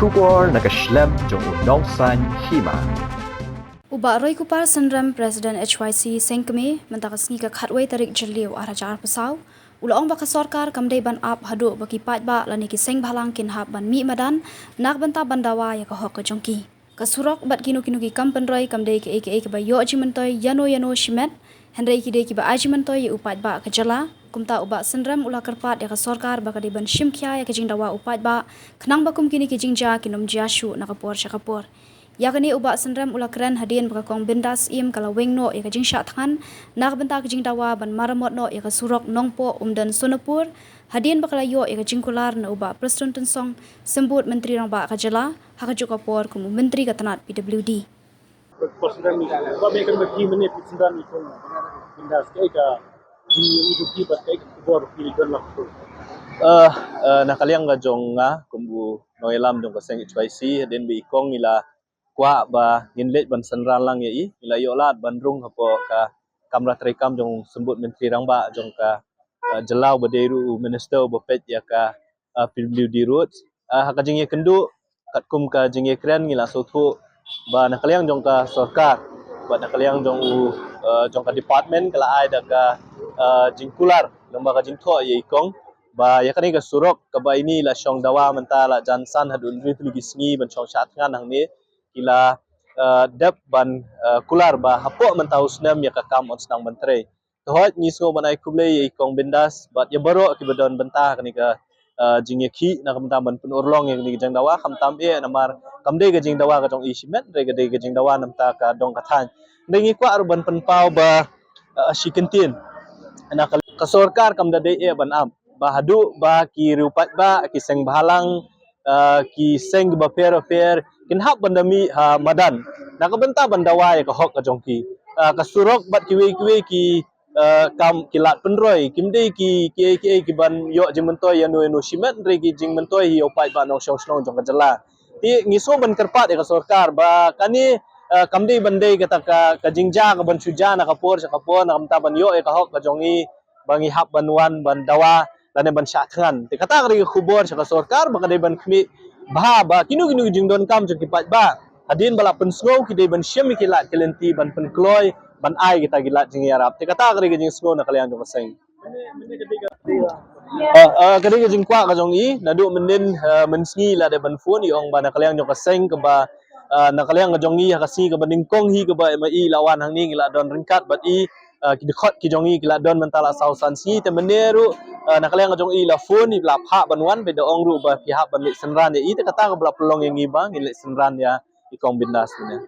Kubor nakaslem jong unong san hima. Uba Roy Kupar Sandram President HYC Sengkeme mentakasngi ka khatway tarik jeliu arajar pesaw ulaong baka sorkar kamdei ban ap hadu baki pat ba lani ki seng bhalang kin hab ban mi madan nak banta bandawa ya ka hok ka jongki kasurok bat kinu ki kampen roy kamdei ke aka ba yo ajimentoy yano shimet hendrai ki de ki ba ajimentoy upat ba ka jala kumta uba Sandram ula karpat ya ka sorkar baka de ban shimkhya ya ka jingdawa upat ba khnang bakum kini ki jingja kinom jashu nakapor syakapor yakni uba Sandram ula keren hadian bakakong bindas im kala wengno ya kajing syathan nak benta kajing dawa ban maramot no ya surok nongpo umdan sonapur hadian bakala yo ya kajing kular na uba Preston Tensong sembut menteri rang ba kajala hakajuk kapor kumu menteri katanat PWD Presiden ni kami akan bagi menit presiden itu bindas ke di uduki bagai kubur pilihan lah tu. Nakaliang gajong nga kumbu noelam dong kaseng HYC den bi ikong ila kwa ba ginlet ban sanran lang yai ila yolat bandrung hapo ka kamra trekam jong sembut menteri rang ba jong ka jelau baderu minister bopet ya ka PWD roads hakajing ye kendu kat kum ka jing ye kren ngila sotu ba nakaliang jong ka sarkar ba nakaliang jong jong ka department kala ai da ka jingkular lomba ka jingtho ye ikong ba yakani ka surok ka ba ini la syong dawa mentala jansan hadun ri gisngi ban syong syat ngan hang ni ila dep ban kular ba hapo mentau snam ya ka kam on snang menteri tohot ngisgo banai kuble ye ikong bindas bat ya baro ki badon bentah kani ka jing ye khi na kam tam ban penurlong yang ni jang dawa kam tam e namar kam de ga jing dawa ka jong isimet re ga de ga jing dawa nam ta ka dong ka than dengi kwa arban penpau ba shikentin na ka sorkar kam da de e ban am ba hadu ba ki rupat ba ki seng balang ki seng ba fair kin hab bandami madan nakabenta bandawa ya ka hok ka jongki ka surok bat kiwe ki kam kilat penroy kimde ki ban yo jimentoy yanu shimet re ki jingmentoy yo pai ba nong shong jong ka jala ti ngiso ban kerpat ya ka sorkar ba kani kamde bandai kata ka jingja ka ban suja na kapor sa kapor na kamta ban yo ya ka hok ka jongi bangi hab banwan bandawa dan ban syathan ti kata ka khubor sa ka sorkar baka de ban khmi ba kinu jingdon kam jong kipat ba hadin bala pensgo ki de ban syem kilat kelenti ban penkloy ban ai kita gilat jing yarap te kata kari jing sgo na kalian jong seng kari jing kwa ka jong i nadu menin mensngi la de ban fun yong ban kalian jong seng ke ba na kalian jong i hakasi ke banding kong hi ke ba mai lawan hang ni gila don ringkat bat i ki dekhot ki jong i gila don mentala sausan si te meneru na kalian jong i la fun i la pha banwan be de ong ru ba pihak ban le senran ya i te kata ka bla pelong yang i bang le senran ya ikong bindas ni